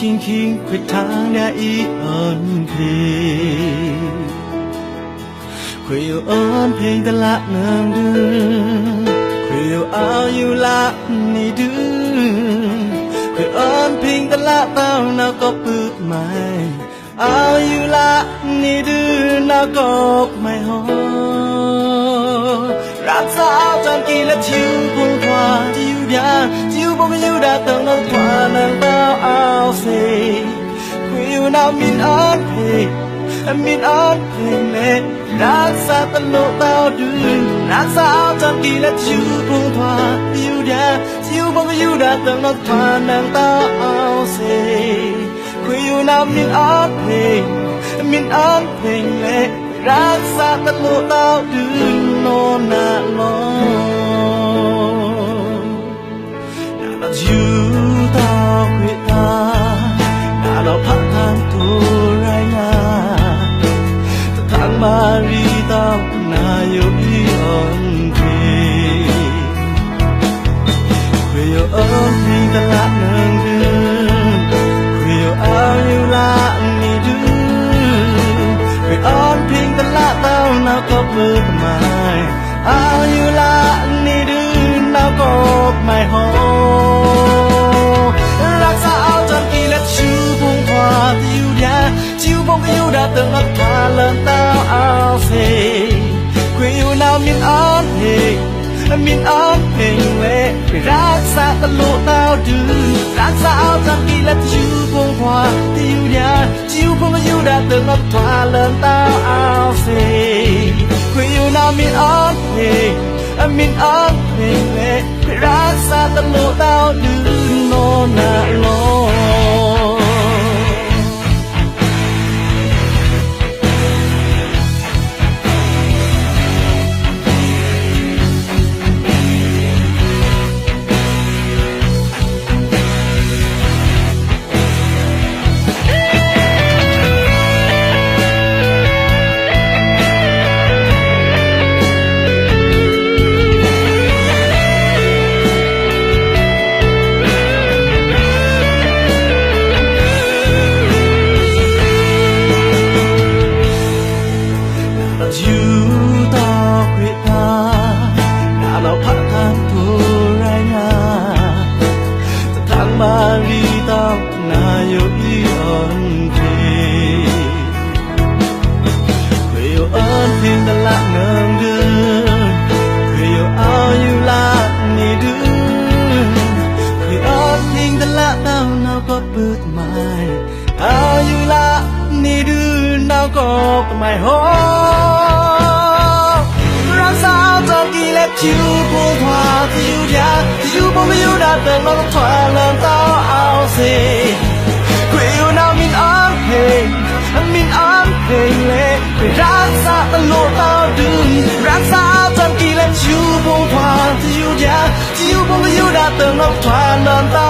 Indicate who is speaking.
Speaker 1: khinh khinh khuyết thang đã ý ơn phê khuyết yêu ơn phê ta lạ nâng đưa khuyết yêu áo yêu lạ nì đưa khuyết ơn phê ta lạ tao nào có bước mày áo yêu lạ nì đưa nào có mày hòรักษาจนกี่และชิวพงควาชิวยาชิวบงยูดาเติมน้ำควานางเต้าเอาเสคุยน้ำมินอันเพมินอันเพเล่รักษาตลกเต้าดื้อรักษาจนกี่และชิวพงควาชิวยาชิวบงยูดาเติมน้ำควานางเต้าเอาเสคุยน้ำมินอันเพมินอันเพเล่รักษาตลกเต้าดื้อโนนาโลนาเราอยู่ต่อคุยตานาเราพักทางตัวไรงาแต่ทางมารีต้องนาอยู่อีอ่อนพีคุยเอิญพิงตะละเนืองเดือนคุยเอาอยู่ละนี่ดื้อคุยอ่อนพิงตะละเต้านาก็เปิดมา ao như là ni đưa nào có mày hồรักษาเอาจนกี่และชิวพงควาทิวยาชิวบงยูดาเติมนักพาเลินเต้าเอาเสคุยอยู่น้ำมินอันเพมินอันเพงเล่รักษาตลกเต้าดื้อรักษาเอาจนกี่และชิวพงควาทิวยาชิวบงยูดาเติมนักพาเลินเต้าเอาเสคุยอยู่น้ำมินอันเพมินอันเพงเล่รักษาตลกเต้าดื้อโนนาโลไม่โหรักษาจนกี่และชิวพงควาทิวยาชิวบงยูดาเติมน้ำควาเลินเต้าเอาเสคุยอยู่น้ำมินอันเพมินอันเพเล่รักษาตลกเต้าดื้อรักษาจนกี่และชิวพงควาทิวยาชิวบงยูดาเติมน้ำควาเลินเต้า